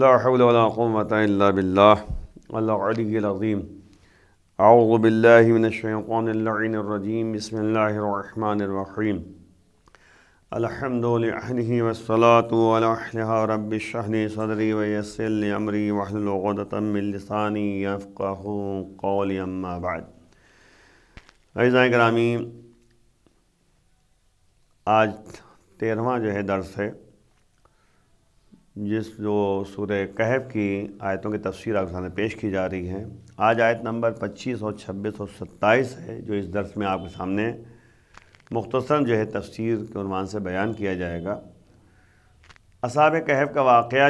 لا حول ولا قوة إلا بالله العلي العظيم أعوذ بالله من الشيطان اللعين الرجيم بسم الله الرحمن الرحيم الحمد لله والصلاة على أهلها رب اشرح لي صدري ويسر لي أمري واحلل عقدة من لساني يفقهوا قولي أما بعد۔ عزیزان گرامی، آج 13واں درس ہے جو سورہ کہف کی آیتوں کی تفسیر آپ کے سامنے پیش کی جا رہی ہے۔ آج آیت نمبر 25 اور 26 اور 27 ہے جو اس درس میں آپ کے سامنے مختصراً تفسیر کے عنوان سے بیان کیا جائے گا۔ اصحاب کہف کا واقعہ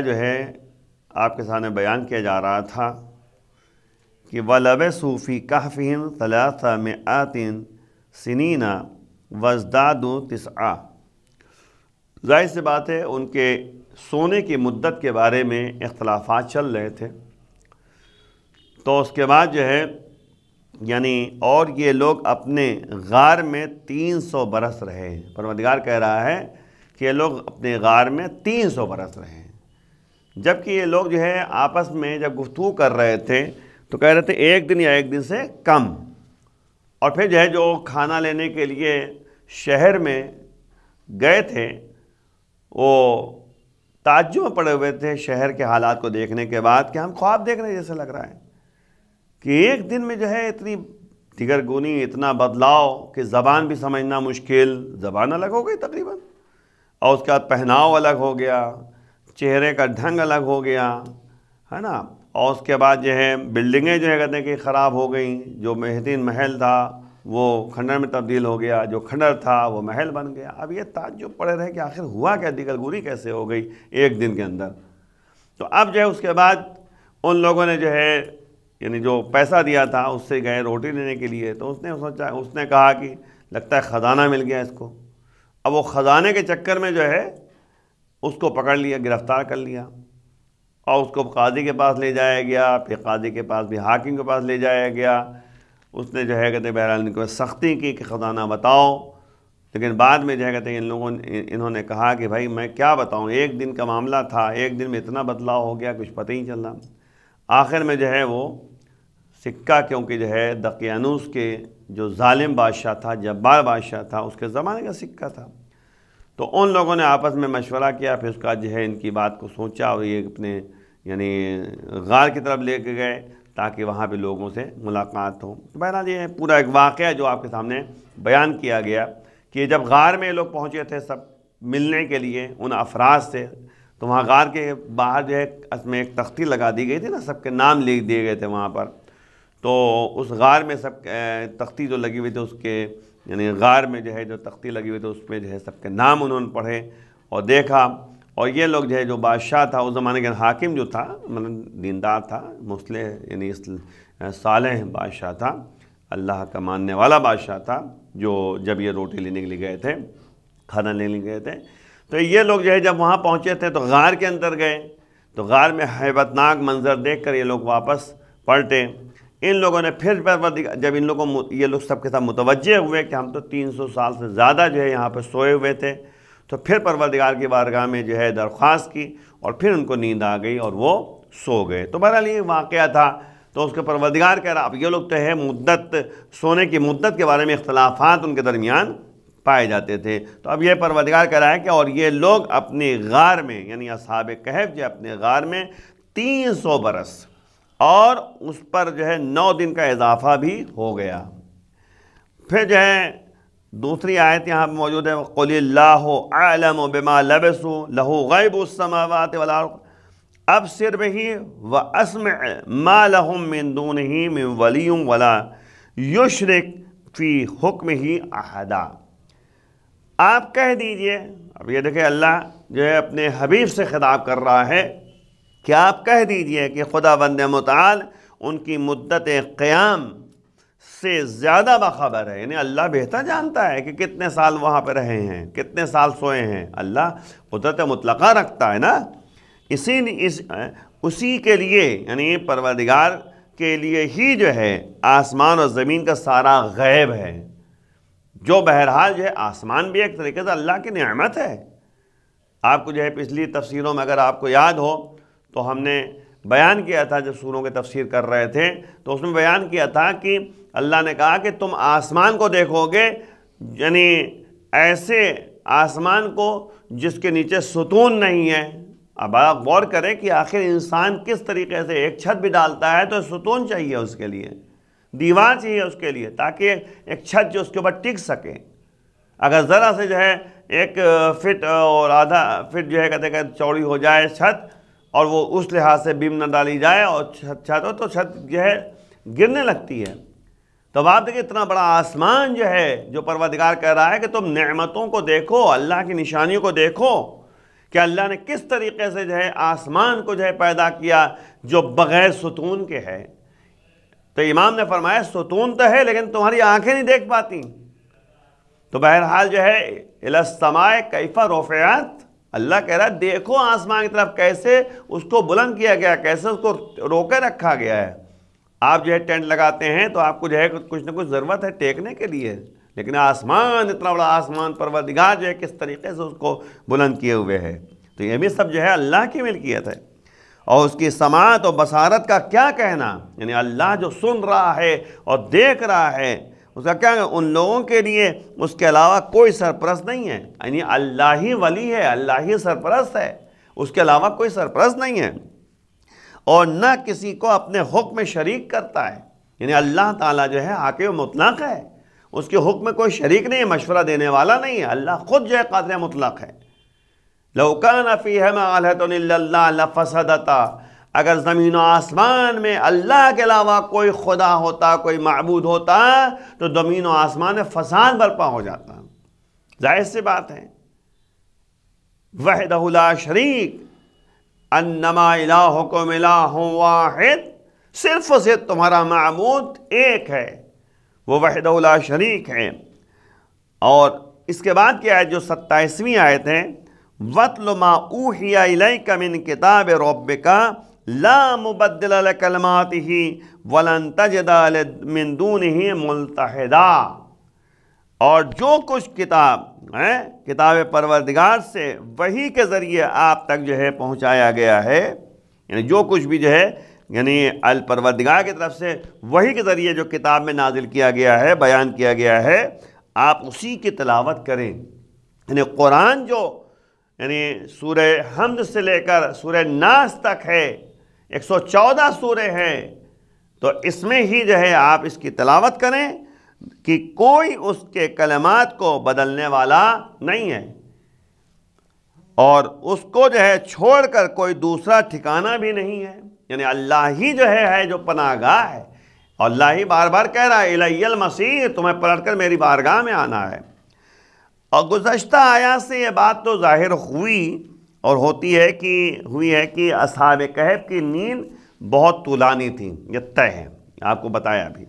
آپ کے سامنے بیان کیا جا رہا تھا کہ وَلَبِثُوا فِي كَهْفِهِمْ 300 سِنِينَ وَازْدَادُوا 9۔ ظاہر سی بات ہے ان کے سونے کی مدت کے بارے میں اختلافات چل رہے تھے، تو اس کے بعد اور یہ لوگ اپنے غار میں 300 برس رہے ہیں۔ پروردگار کہہ رہا ہے کہ یہ لوگ اپنے غار میں 300 برس رہے ہیں، جبکہ یہ لوگ آپس میں جب گفتگو کر رہے تھے تو کہہ رہے تھے ایک دن یا ایک دن سے کم۔ اور پھر جو کھانا لینے کے لیے شہر میں گئے تھے وہ تعجب میں پڑے ہوئے تھے شہر کے حالات کو دیکھنے کے بعد کہ ہم خواب دیکھ رہے ہیں جیسے لگ رہا ہے کہ ایک دن میں اتنی دیگرگونی، اتنا بدلاؤ کہ زبان بھی سمجھنا مشکل، زبان الگ ہو گئی تقریباً، اور اس کے بعد پہناؤ الگ ہو گیا، چہرے کا ڈھنگ الگ ہو گیا ہے نا، اور اس کے بعد بلڈنگیں کہتے ہیں کہ خراب ہو گئیں، جو بہترین محل تھا وہ کھنڈر میں تبدیل ہو گیا، جو کھنڈر تھا وہ محل بن گیا۔ اب یہ تعجب پڑے رہے کہ آخر ہوا کیا، دیگرگونی کیسے ہو گئی ایک دن کے اندر۔ تو اب اس کے بعد ان لوگوں نے جو پیسہ دیا تھا اس سے گئے روٹی لینے کے لیے، تو اس نے کہا کہ لگتا ہے خزانہ مل گیا اس کو۔ اب وہ خزانے کے چکر میں اس کو پکڑ لیا، گرفتار کر لیا، اور اس کو قاضی کے پاس لے جایا گیا، پھر قاضی کے پاس بھی حاکم کے پاس لے جایا گیا۔ اس نے کہتے بہرحال ان کو سختی کی کہ خزانہ بتاؤ، لیکن بعد میں کہتے ہیں انہوں نے کہا کہ بھائی میں کیا بتاؤں، ایک دن کا معاملہ تھا، ایک دن میں اتنا بدلاؤ ہو گیا کچھ پتہ ہی چل رہا۔ آخر میں وہ سکہ، کیونکہ دقیانوس کے جو ظالم بادشاہ تھا، جبار بادشاہ تھا، اس کے زمانے کا سکہ تھا، تو ان لوگوں نے آپس میں مشورہ کیا، پھر اس کا ان کی بات کو سوچا اور یہ اپنے غار کی طرف لے کے گئے تاکہ وہاں پہ لوگوں سے ملاقات ہو۔ بہرحال یہ پورا ایک واقعہ جو آپ کے سامنے بیان کیا گیا کہ جب غار میں لوگ پہنچے تھے سب ملنے کے لیے ان افراد سے، تو وہاں غار کے باہر اس میں ایک تختی لگا دی گئی تھی نا، سب کے نام لکھ دیے گئے تھے وہاں پر۔ تو اس غار میں سب تختی جو لگی ہوئی تھی، اس کے غار میں جو تختی لگی ہوئی تھی اس میں سب کے نام انہوں نے پڑھے اور دیکھا۔ اور یہ لوگ جو بادشاہ تھا اس زمانے کے حاکم جو تھا، مطلب دیندار تھا، مصلح صالح بادشاہ تھا، اللہ کا ماننے والا بادشاہ تھا، جو جب یہ روٹی لینے کے لیے گئے تھے، کھانا لینے گئے تھے، تو یہ لوگ جب وہاں پہنچے تھے تو غار کے اندر گئے، تو غار میں ہیبت ناک منظر دیکھ کر یہ لوگ واپس پلٹے۔ ان لوگوں نے پھر جب یہ لوگ سب کے ساتھ متوجہ ہوئے کہ ہم تو 300 سال سے زیادہ یہاں پہ سوئے ہوئے تھے، تو پھر پروردگار کی بارگاہ میں درخواست کی، اور پھر ان کو نیند آ گئی اور وہ سو گئے۔ تو بہرحال یہ واقعہ تھا۔ تو اس کے پروردگار کہہ رہا اب یہ لوگ تو سونے کی مدت کے بارے میں اختلافات ان کے درمیان پائے جاتے تھے، تو اب یہ پروردگار کہہ رہا ہے کہ اور یہ لوگ اپنے غار میں اصحاب کہف اپنے غار میں 300 برس، اور اس پر 9 دن کا اضافہ بھی ہو گیا۔ پھر دوسری آیت یہاں پہ موجود ہے، قُلِ اللَّهُ أَعْلَمُ بِمَا لَبِثُوا لَهُ غَيْبُ السَّمَاوَاتِ وَالْأَرْضِ أَبْصِرْ بِهِ وَأَسْمِعْ مَا لَهُم مِّن دُونِهِ مِّن وَلِيٍّ وَلَا يُشْرِكْ فِي حُكْمِهِ أَحَدًا۔ آپ کہہ دیجئے، اب یہ دیکھیں اللہ اپنے حبیب سے خطاب کر رہا ہے کہ آپ کہہ دیجئے کہ خداوند متعال ان کی مدت قیام سے زیادہ باخبر ہے، اللہ بہتر جانتا ہے کہ کتنے سال وہاں پہ رہے ہیں، کتنے سال سوئے ہیں۔ اللہ قدرت مطلقہ رکھتا ہے نا، اسی کے لیے پروردگار کے لیے ہی آسمان اور زمین کا سارا غیب ہے، جو بہرحال آسمان بھی ایک طریقے سے اللہ کی نعمت ہے۔ آپ کو پچھلی تفسیروں میں اگر آپ کو یاد ہو تو ہم نے بیان کیا تھا جب سوروں کی تفسیر کر رہے تھے تو اس میں بیان کیا تھا کہ اللہ نے کہا کہ تم آسمان کو دیکھو گے، یعنی ایسے آسمان کو جس کے نیچے ستون نہیں ہے۔ اب آپ غور کریں کہ آخر انسان کس طریقے سے ایک چھت بھی ڈالتا ہے تو ستون چاہیے اس کے لیے، دیوار چاہیے اس کے لیے، تاکہ ایک چھت جو اس کے اوپر ٹک سکے۔ اگر ذرا سے جو ہے 1 فٹ اور آدھا فٹ جو ہے کہتے ہیں چوڑی ہو جائے چھت، اور وہ اس لحاظ سے بیم نہ ڈالی جائے اور چھت ہو تو چھت جو ہے گرنے لگتی ہے۔ تو اب آپ دیکھیں اتنا بڑا آسمان جو ہے، جو پروردگار کہہ رہا ہے کہ تم نعمتوں کو دیکھو، اللہ کی نشانیوں کو دیکھو کہ اللہ نے کس طریقے سے جو ہے آسمان کو جو ہے پیدا کیا جو بغیر ستون کے ہے۔ تو امام نے فرمایا ستون تو ہے لیکن تمہاری آنکھیں نہیں دیکھ پاتی۔ تو بہرحال جو ہے الی السماء کیف رفعت، اللہ کہہ رہا ہے دیکھو آسمان کی طرف کیسے اس کو بلند کیا گیا، کیسے اس کو روکے رکھا گیا ہے۔ آپ جو ہے ٹینٹ لگاتے ہیں تو آپ کو جو ہے کچھ نہ کچھ ضرورت ہے ٹیکنے کے لیے، لیکن آسمان، اتنا بڑا آسمان پروردگار جو ہے کس طریقے سے اس کو بلند کیے ہوئے ہے۔ تو یہ بھی سب جو ہے اللہ کی ملکیت ہے۔ اور اس کی سماعت اور بصارت کا کیا کہنا، یعنی اللہ جو سن رہا ہے اور دیکھ رہا ہے اس کا کیا، ان لوگوں کے لیے اس کے علاوہ کوئی سرپرست نہیں ہے، یعنی اللہ ہی ولی ہے، اللہ ہی سرپرست ہے، اس کے علاوہ کوئی سرپرست نہیں ہے، اور نہ کسی کو اپنے حکم میں شریک کرتا ہے۔ یعنی اللہ تعالیٰ جو ہے حاکم مطلق ہے، اس کے حکم میں کوئی شریک نہیں ہے، مشورہ دینے والا نہیں ہے، اللہ خود جو ہے قادر مطلق ہے۔ لو کان فیہما آلہۃ الا اللہ لفسدتا، اگر زمین و آسمان میں اللہ کے علاوہ کوئی خدا ہوتا، کوئی معبود ہوتا تو زمین و آسمان میں فساد برپا ہو جاتا۔ ظاہر سی بات ہے، وحدہ لا شریک انما الہکم الہ واحد، صرف اور صرف تمہارا معبود ایک ہے، وہ وحدہ لا شریک ہے۔ اور اس کے بعد کی آیت جو 27ویں آیت ہے، وَاتْلُ مَا أُوحِيَ إِلَيْكَ مِن كِتَابِ رَبِّكَ لَا مُبَدِّلَ لِكَلِمَاتِهِ وَلَن تَجِدَ مِن دُونِهِ مُلْتَحِدًا، اور جو کچھ کتاب ہے کتاب پروردگار سے وحی کے ذریعے آپ تک جو ہے پہنچایا گیا ہے، یعنی جو کچھ بھی جو ہے یعنی الپروردگار کی طرف سے وحی کے ذریعے جو کتاب میں نازل کیا گیا ہے، بیان کیا گیا ہے، آپ اسی کی تلاوت کریں۔ یعنی قرآن جو یعنی سورہ حمد سے لے کر سورہ ناس تک ہے، 114 سورے ہیں، تو اس میں ہی جو ہے آپ اس کی تلاوت کریں کہ کوئی اس کے کلمات کو بدلنے والا نہیں ہے، اور اس کو جو ہے چھوڑ کر کوئی دوسرا ٹھکانہ بھی نہیں ہے۔ یعنی اللہ ہی جو ہے جو پناہ گاہ ہے، اور اللہ ہی بار بار کہہ رہا ہے الی المصیر، تمہیں پلٹ کر میری بارگاہ میں آنا ہے۔ اور گزشتہ آیات سے یہ بات تو ظاہر ہوئی اور ہوئی ہے کہ اصحاب کہف کی نیند بہت طولانی تھی، یہ طے ہے، آپ کو بتایا بھی۔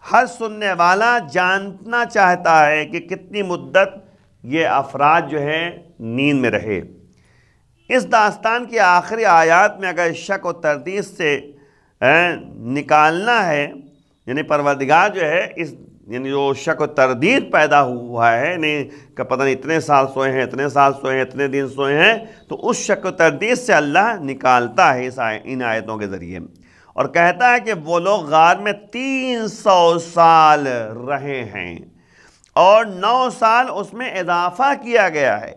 ہر سننے والا جاننا چاہتا ہے کہ کتنی مدت یہ افراد جو ہے نیند میں رہے۔ اس داستان کی آخری آیات میں اگر شک و تردید سے نکالنا ہے، یعنی پروردگار جو ہے اس یعنی جو شک و تردید پیدا ہوا ہے، نہیں کہ پتہ نہیں اتنے سال سوئے ہیں، اتنے سال سوئے ہیں، اتنے دن سوئے ہیں، تو اس شک و تردید سے اللہ نکالتا ہے ان آیتوں کے ذریعے، اور کہتا ہے کہ وہ لوگ غار میں 300 سال رہے ہیں، اور 9 سال اس میں اضافہ کیا گیا ہے۔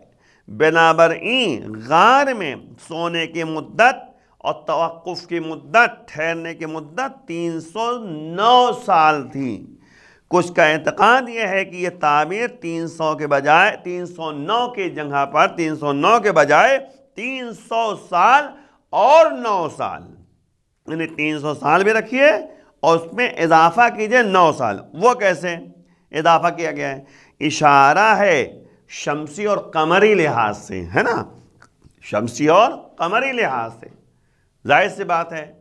بنابراین غار میں سونے کی مدت اور توقف کی مدت، ٹھہرنے کی مدت 309 سال تھی۔ کچھ کا اعتقاد یہ ہے کہ یہ تعبیر 300 کے بجائے 309 کی جگہ پر 309 کے بجائے 300 سال اور 9 سال، یعنی 300 سال بھی رکھیے اور اس میں اضافہ کیجئے 9 سال۔ وہ کیسے اضافہ کیا گیا ہے؟ اشارہ ہے شمسی اور قمری لحاظ سے، ہے نا، شمسی اور قمری لحاظ سے۔ ظاہر سی بات ہے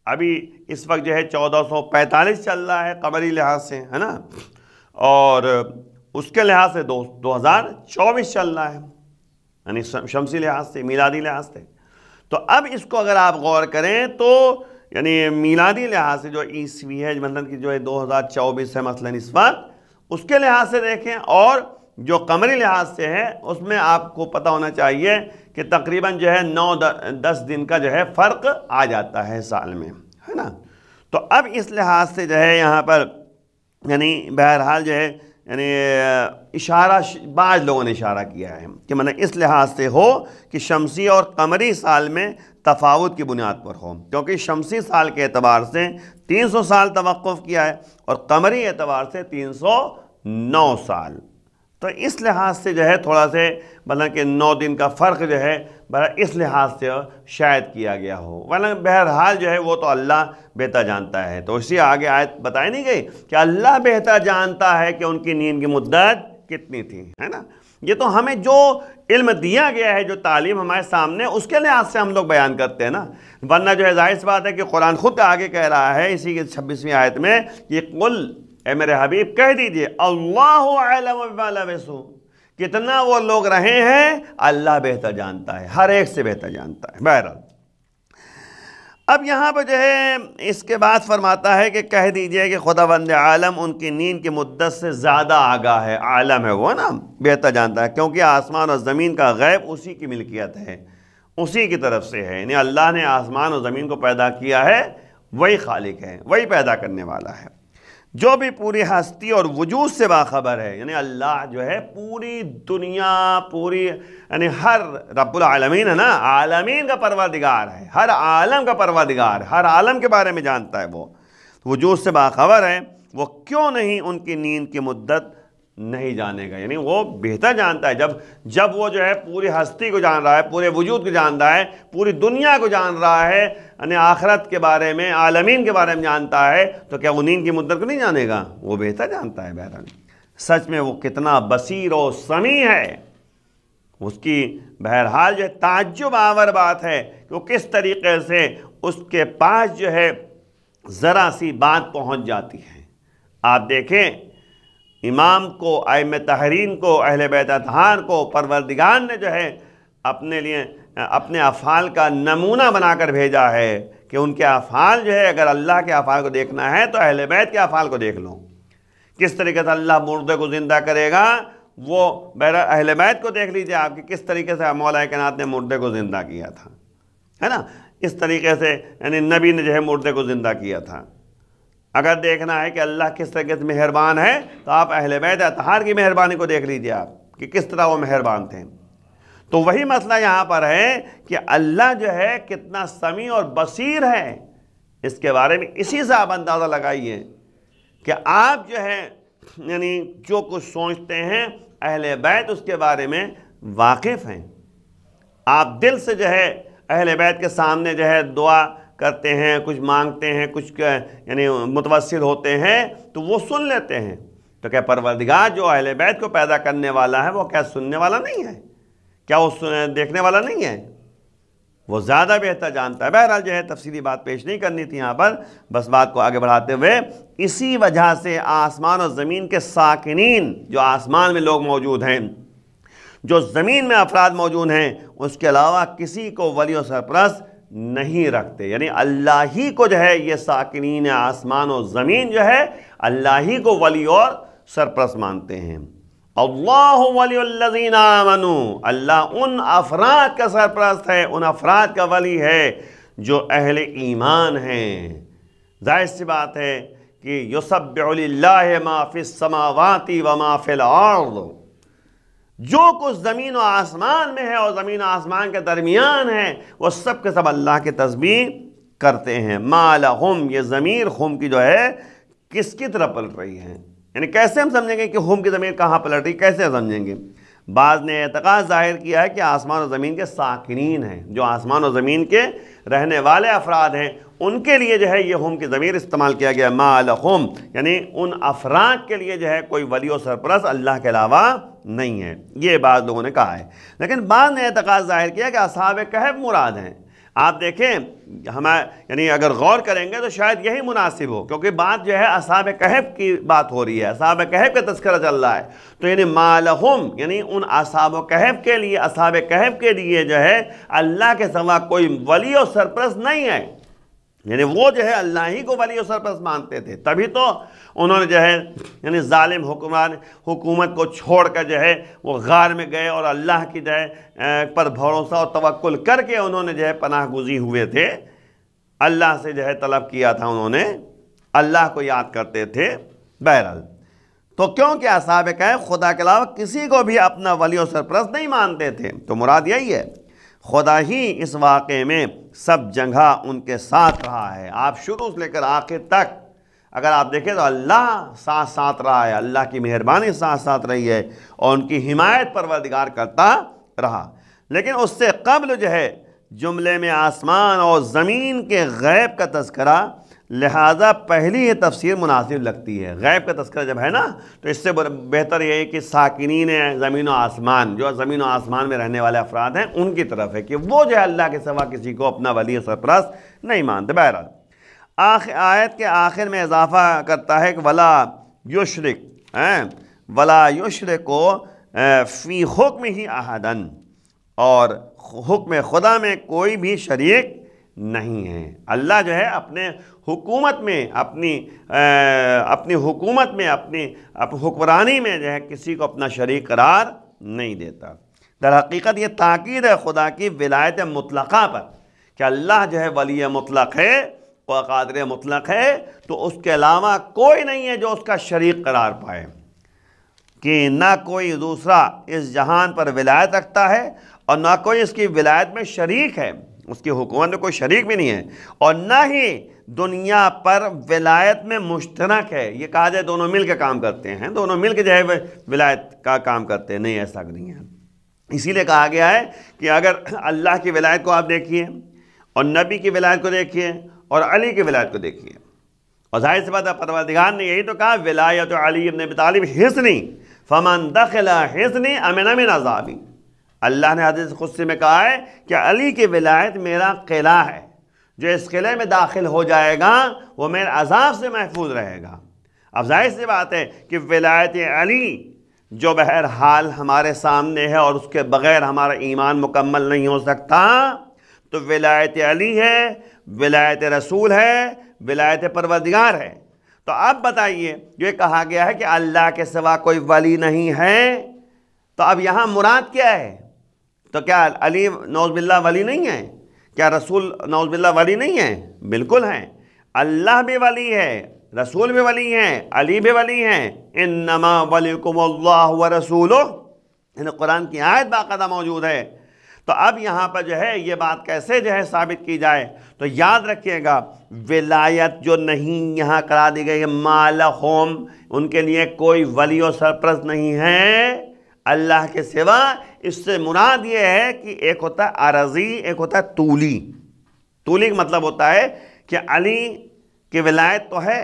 ابھی اس وقت جو ہے 1445 چل رہا ہے قمری لحاظ سے، ہے نا، اور اس کے لحاظ سے 2024 چل رہا ہے، یعنی شمسی لحاظ سے، میلادی لحاظ سے۔ تو اب اس کو اگر آپ غور کریں تو یعنی میلادی لحاظ سے جو عیسوی ہے، مطلب کہ جو ہے 2024 ہے مثلاً اس وقت، اس کے لحاظ سے دیکھیں، اور جو قمری لحاظ سے ہے اس میں آپ کو پتہ ہونا چاہیے کہ تقریباً جو ہے 9-10 دن کا جو ہے فرق آ جاتا ہے سال میں، ہے نا۔ تو اب اس لحاظ سے جو ہے یہاں پر یعنی بہرحال جو ہے یعنی اشارہ بعض لوگوں نے اشارہ کیا ہے کہ مطلب اس لحاظ سے ہو کہ شمسی اور قمری سال میں تفاوت کی بنیاد پر ہو، کیونکہ شمسی سال کے اعتبار سے 300 سال توقف کیا ہے اور قمری اعتبار سے 309 سال، تو اس لحاظ سے جو ہے تھوڑا سے مطلب کہ 9 دن کا فرق جو ہے اس لحاظ سے شاید کیا گیا ہو، ورنہ بہرحال جو ہے وہ تو اللہ بہتر جانتا ہے۔ تو اسی آگے آیت بتائی نہیں گئی کہ اللہ بہتر جانتا ہے کہ ان کی نیند کی مدت کتنی تھی، ہے نا۔ یہ تو ہمیں جو علم دیا گیا ہے، جو تعلیم ہمارے سامنے، اس کے لحاظ سے ہم لوگ بیان کرتے ہیں نا، ورنہ جو ہے ظاہر سی بات ہے کہ قرآن خود آگے کہہ رہا ہے اسی کے 26ویں آیت میں کہ قل، اے میرے حبیب کہہ دیجئے، اللہ اعلم بما لبثوا، کتنا وہ لوگ رہے ہیں اللہ بہتر جانتا ہے، ہر ایک سے بہتر جانتا ہے۔ بہرحال اب یہاں پہ جو ہے اس کے بعد فرماتا ہے کہ کہہ دیجئے کہ خداوند عالم ان کی نیند کی مدت سے زیادہ آگاہ ہے، عالم ہے وہ نا، بہتر جانتا ہے، کیونکہ آسمان اور زمین کا غیب اسی کی ملکیت ہے، اسی کی طرف سے ہے، یعنی اللہ نے آسمان اور زمین کو پیدا کیا ہے، وہی خالق ہے، وہی پیدا کرنے والا ہے، جو بھی پوری ہستی اور وجود سے باخبر ہے، یعنی اللہ جو ہے پوری دنیا، پوری یعنی ہر رب العالمین ہے نا، عالمین کا پروردگار ہے، ہر عالم کا پروردگار، ہر عالم کے بارے میں جانتا ہے، وہ وجود سے باخبر ہے، وہ کیوں نہیں ان کی نیند کی مدت نہیں جانے گا، یعنی وہ بہتر جانتا ہے، جب وہ جو ہے پوری ہستی کو جان رہا ہے، پورے وجود کو جان رہا ہے، پوری دنیا کو جان رہا ہے، یعنی آخرت کے بارے میں، عالمین کے بارے میں جانتا ہے، تو کیا وہ نیند کی مدت کو نہیں جانے گا؟ وہ بہتر جانتا ہے۔ بہرحال سچ میں وہ کتنا بصیر و سمیع ہے، اس کی بہرحال جو ہے تعجب آور بات ہے کہ وہ کس طریقے سے اس کے پاس جو ہے ذرا سی بات پہنچ جاتی ہے۔ آپ دیکھیں امام کو، ائمہ تحرین کو، اہل بیت اطہار کو پروردگار نے جو ہے اپنے لیے اپنے افعال کا نمونہ بنا کر بھیجا ہے کہ ان کے افعال جو ہے، اگر اللہ کے افعال کو دیکھنا ہے تو اہل بیت کے افعال کو دیکھ لو، کس طریقے سے اللہ مردے کو زندہ کرے گا، وہ اہل بیت کو دیکھ لیجئے آپ کہ کس طریقے سے مولا کائنات نے مردے کو زندہ کیا تھا، ہے نا، اس طریقے سے یعنی نبی نے جو ہے مردے کو زندہ کیا تھا۔ اگر دیکھنا ہے کہ اللہ کس طریقے سے مہربان ہے تو آپ اہل بیت اطہار کی مہربانی کو دیکھ لیجئے آپ کہ کس طرح وہ مہربان تھے۔ تو وہی مسئلہ یہاں پر ہے کہ اللہ جو ہے کتنا سمیع اور بصیر ہے، اس کے بارے میں اسی سے آپ اندازہ لگائیے کہ آپ جو ہے یعنی جو کچھ سوچتے ہیں اہل بیت اس کے بارے میں واقف ہیں، آپ دل سے جو ہے اہل بیت کے سامنے جو ہے دعا کرتے ہیں، کچھ مانگتے ہیں، کچھ یعنی متوسل ہوتے ہیں تو وہ سن لیتے ہیں، تو کیا پروردگار جو اہل بیت کو پیدا کرنے والا ہے وہ کیا سننے والا نہیں ہے؟ کیا وہ دیکھنے والا نہیں ہے؟ وہ زیادہ بہتر جانتا ہے۔ بہرحال جو ہے تفصیلی بات پیش نہیں کرنی تھی یہاں پر، بس بات کو آگے بڑھاتے ہوئے اسی وجہ سے آسمان اور زمین کے ساکنین، جو آسمان میں لوگ موجود ہیں، جو زمین میں افراد موجود ہیں، اس کے علاوہ کسی کو ولی و سرپرست نہیں رکھتے، یعنی اللہ ہی کو جو ہے یہ ساکنین آسمان و زمین جو ہے اللہ ہی کو ولی اور سرپرست مانتے ہیں۔ اللہ ولی الذین آمنوا، اللہ ان افراد کا سرپرست ہے، ان افراد کا ولی ہے جو اہل ایمان ہیں۔ ظاہر سی بات ہے کہ یسبح للہ ما فی السماوات وما فی الارض، جو کچھ زمین و آسمان میں ہے اور زمین و آسمان کے درمیان ہے وہ سب کے سب اللہ کے تسبیح کرتے ہیں۔ ما لہم، یہ ضمیر ہم کی جو ہے کس کی طرف پلٹ رہی ہے، یعنی کیسے ہم سمجھیں گے کہ ہم کی ضمیر کہاں پلٹ رہی، کیسے سمجھیں گے؟ بعض نے اعتقاد ظاہر کیا ہے کہ آسمان و زمین کے ساکنین ہیں، جو آسمان و زمین کے رہنے والے افراد ہیں، ان کے لیے جو ہے یہ ہم کی ضمیر استعمال کیا گیا، ما لہم، یعنی ان افراد کے لیے جو ہے کوئی ولی و سرپرست اللہ کے علاوہ نہیں ہے، یہ بعض لوگوں نے کہا ہے۔ لیکن بعض نے اعتقاد ظاہر کیا کہ اصحاب کہف مراد ہیں۔ آپ دیکھیں یعنی اگر غور کریں گے تو شاید یہی مناسب ہو، کیونکہ بات جو ہے اصحاب کہف کی بات ہو رہی ہے، اصحاب کہف کا تذکرہ چل رہا ہے، تو یعنی ما لہم، یعنی ان اصحاب کہف کے لیے، اصحاب کہف کے لیے جو ہے اللہ کے سوا کوئی ولی و سرپرست نہیں ہے، یعنی وہ جو ہے اللہ ہی کو ولی و سرپرست مانتے تھے، تبھی تو انہوں نے جو ہے یعنی ظالم حکومت کو چھوڑ کر جو ہے وہ غار میں گئے اور اللہ کی جو ہے پر بھروسہ اور توکل کر کے انہوں نے جو ہے پناہ گزین ہوئے تھے، اللہ سے جو ہے طلب کیا تھا، انہوں نے اللہ کو یاد کرتے تھے۔ بہرحال تو کیونکہ اصحاب کہف خدا کے علاوہ کسی کو بھی اپنا ولی و سرپرست نہیں مانتے تھے، تو مراد یہی ہے خدا ہی اس واقعے میں سب جگہ ان کے ساتھ رہا ہے۔ آپ شروع سے لے کر آخر تک اگر آپ دیکھیں تو اللہ ساتھ ساتھ رہا ہے، اللہ کی مہربانی ساتھ ساتھ رہی ہے اور ان کی حمایت پروردگار کرتا رہا۔ لیکن اس سے قبل جو ہے جملے میں آسمان اور زمین کے غیب کا تذکرہ، لہٰذا پہلی یہ تفسیر مناسب لگتی ہے۔ غیب کا تذکرہ جب ہے نا تو اس سے بہتر یہ ہے کہ ساکنین زمین و آسمان، جو زمین و آسمان میں رہنے والے افراد ہیں، ان کی طرف ہے کہ وہ جو ہے اللہ کے سوا کسی کو اپنا ولی و سرپرست نہیں مانتے۔ بہرحال آیت کے آخر میں اضافہ کرتا ہے کہ ولا یشرک فی حکم ہی احدن، اور حکم خدا میں کوئی بھی شریک نہیں ہے۔ اللہ جو ہے اپنے حکومت میں اپنی حکومت میں اپنی حکمرانی میں جو ہے کسی کو اپنا شریک قرار نہیں دیتا۔ در حقیقت یہ تاکید ہے خدا کی ولایت مطلقہ پر کہ اللہ جو ہے ولی مطلق ہے اور قادر مطلق ہے، تو اس کے علاوہ کوئی نہیں ہے جو اس کا شریک قرار پائے، کہ نہ کوئی دوسرا اس جہان پر ولایت رکھتا ہے اور نہ کوئی اس کی ولایت میں شریک ہے، اس کی حکومت میں کوئی شریک بھی نہیں ہے، اور نہ ہی دنیا پر ولایت میں مشترک ہے۔ یہ کہا جائے دونوں مل کے کام کرتے ہیں، دونوں مل کے جو ہے ولایت کا کام کرتے ہیں، نہیں، ایسا نہیں ہے۔ اسی لیے کہا گیا ہے کہ اگر اللہ کی ولایت کو آپ دیکھیے اور نبی کی ولایت کو دیکھیے اور علی کی ولایت کو دیکھیے، اور ظاہر سی بات ہے پروردگار نے یہی تو کہا ولایت علی ابن ابی طالب حصنی فمن دخل حصنی امن من عذابی۔ اللہ نے حدیث قدسی میں کہا ہے کہ علی کی ولایت میرا قلعہ ہے، جو اس قلعے میں داخل ہو جائے گا وہ میرے عذاب سے محفوظ رہے گا۔ اب ظاہر سی بات ہے کہ ولایت علی جو بہرحال ہمارے سامنے ہے اور اس کے بغیر ہمارا ایمان مکمل نہیں ہو سکتا، تو ولایت علی ہے، ولایت رسول ہے، ولایت پروردگار ہے۔ تو اب بتائیے یہ کہا گیا ہے کہ اللہ کے سوا کوئی ولی نہیں ہے، تو اب یہاں مراد کیا ہے؟ تو کیا علی نعوذ باللہ ولی نہیں ہے؟ کیا رسول نعوذ باللہ ولی نہیں ہے؟ بالکل ہیں، اللہ بھی ولی ہے، رسول بھی ولی ہیں، علی بھی ولی ہیں۔ انما ولیکم اللہ ورسولہ، یعنی قرآن کی آیت باقاعدہ موجود ہے۔ تو اب یہاں پر جو ہے یہ بات کیسے جو ہے ثابت کی جائے؟ تو یاد رکھیے گا ولایت جو نہیں یہاں کرا دی گئی، ما لہم، ان کے لیے کوئی ولی و سرپرست نہیں ہے اللہ کے سوا۔ اس سے مراد یہ ہے کہ ایک ہوتا ہے عرضی، ایک ہوتا ہے طولی۔ طولی کا مطلب ہوتا ہے کہ علی کی ولایت تو ہے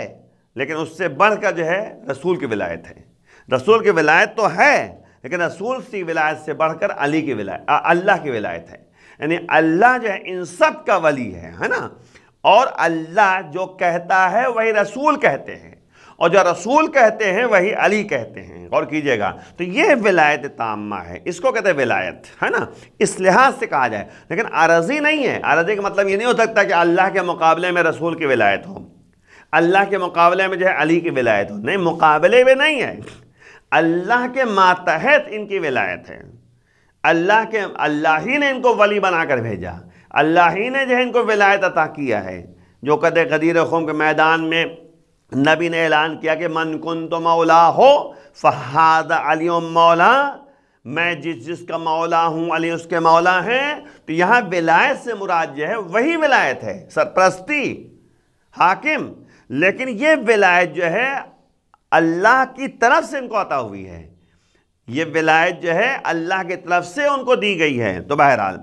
لیکن اس سے بڑھ کر جو ہے رسول کی ولایت ہے، رسول کی ولایت تو ہے لیکن رسول کی ولایت سے بڑھ کر علی کی ولایت، اللہ کی ولایت ہے۔ یعنی اللہ جو ہے ان سب کا ولی ہے نا، اور اللہ جو کہتا ہے وہی رسول کہتے ہیں، اور جو رسول کہتے ہیں وہی علی کہتے ہیں۔ غور کیجئے گا، تو یہ ولایت تامہ ہے، اس کو کہتے ہیں ولایت، ہے نا، اس لحاظ سے کہا جائے، لیکن عرضی نہیں ہے۔ عرضی کا مطلب یہ نہیں ہو سکتا کہ اللہ کے مقابلے میں رسول کی ولایت ہو، اللہ کے مقابلے میں جو ہے علی کی ولایت ہو، نہیں، مقابلے میں نہیں ہے، اللہ کے ماتحت ان کی ولایت ہے۔ اللہ ہی نے ان کو ولی بنا کر بھیجا، اللہ ہی نے جو ہے ان کو ولایت عطا کیا ہے۔ جو قدر غدیر خم کے میدان میں نبی نے اعلان کیا کہ من کنت مولا ہو فہذا علی مولا، میں جس کا مولا ہوں علی اس کے مولا ہیں۔ تو یہاں ولایت سے مراد جو ہے وہی ولایت ہے، سرپرستی، حاکم، لیکن یہ ولایت جو ہے اللہ کی طرف سے ان کو عطا ہوئی ہے، یہ ولایت جو ہے اللہ کی طرف سے ان کو دی گئی ہے۔ تو بہرحال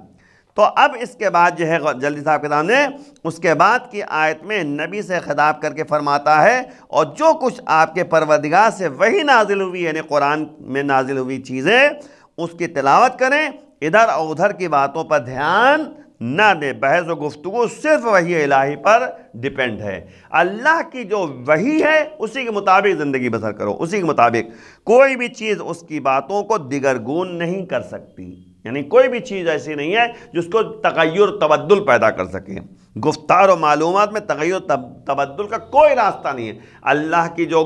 تو اب اس کے بعد جو ہے جلدی صاحب کے سامنے اس کے بعد کی آیت میں نبی سے خطاب کر کے فرماتا ہے اور جو کچھ آپ کے پروردگار سے وہی نازل ہوئی، یعنی قرآن میں نازل ہوئی چیزیں، اس کی تلاوت کریں، ادھر اور ادھر کی باتوں پر دھیان نہ دے۔ بحث و گفتگو صرف وحی الہی پر ڈیپینڈ ہے، اللہ کی جو وحی ہے اسی کے مطابق زندگی بسر کرو، اسی کے مطابق۔ کوئی بھی چیز اس کی باتوں کو دگرگون نہیں کر سکتی، یعنی کوئی بھی چیز ایسی نہیں ہے جس کو تغیر تبدل پیدا کر سکے. گفتار و معلومات میں تغیر تبدل کا کوئی راستہ نہیں ہے. اللہ کی جو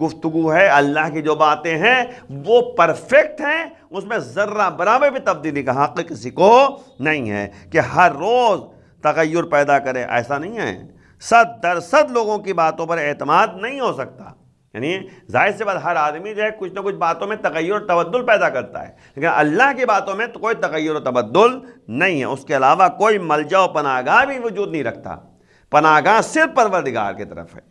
گفتگو ہے، اللہ کی جو باتیں ہیں وہ پرفیکٹ ہیں، اس میں ذرہ برابر بھی تبدیلی کا حق کسی کو نہیں ہے کہ ہر روز تغیر پیدا کرے. ایسا نہیں ہے. 100% لوگوں کی باتوں پر اعتماد نہیں ہو سکتا. یعنی ظاہر سی بات، ہر آدمی جو ہے کچھ نہ کچھ باتوں میں تغیر و تبدل پیدا کرتا ہے، لیکن اللہ کی باتوں میں تو کوئی تغیر و تبدل نہیں ہے. اس کے علاوہ کوئی ملجا و پناہگاہ بھی وجود نہیں رکھتا. پناہگاہ صرف پروردگار کی طرف ہے.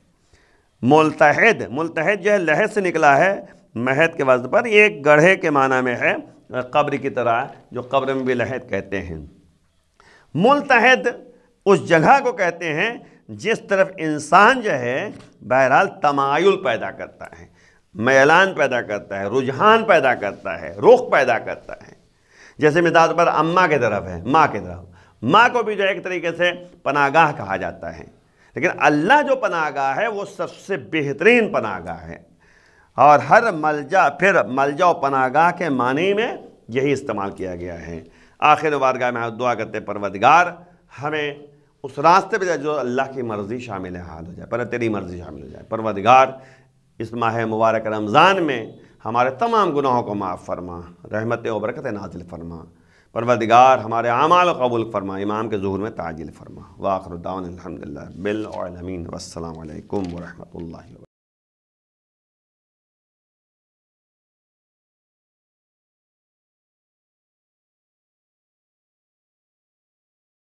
ملتحد جو ہے لحد سے نکلا ہے، مہد کے وزن پر. یہ ایک گڑھے کے معنی میں ہے، قبر کی طرح، جو قبر میں بھی لحد کہتے ہیں. ملتحد اس جگہ کو کہتے ہیں جس طرف انسان جو ہے بہرحال تمایل پیدا کرتا ہے، میلان پیدا کرتا ہے، رجحان پیدا کرتا ہے، رخ پیدا کرتا ہے. جیسے مثال پر اماں کی طرف ہے، ماں کی طرف. ماں کو بھی جو ایک طریقے سے پناہگاہ کہا جاتا ہے، لیکن اللہ جو پناہگاہ ہے وہ سب سے بہترین پناہگاہ ہے. اور ہر ملجا و پناہگاہ کے معنی میں یہی استعمال کیا گیا ہے. آخر بارگاہ میں دعا کرتے ہیں پروردگار ہمیں اس راستے پہ جو اللہ کی مرضی شامل حال ہو جائے، پر تیری مرضی شامل ہو جائے. پروردگار اس ماہ مبارک رمضان میں ہمارے تمام گناہوں کو معاف فرما، رحمت و برکت نازل فرما. پروردگار ہمارے اعمال قبول فرما، امام کے ظہور میں تعجیل فرما. وآخر دعوانا الحمدللہ بالعالمین. والسلام علیکم ورحمۃ اللہ وبرکاتہ.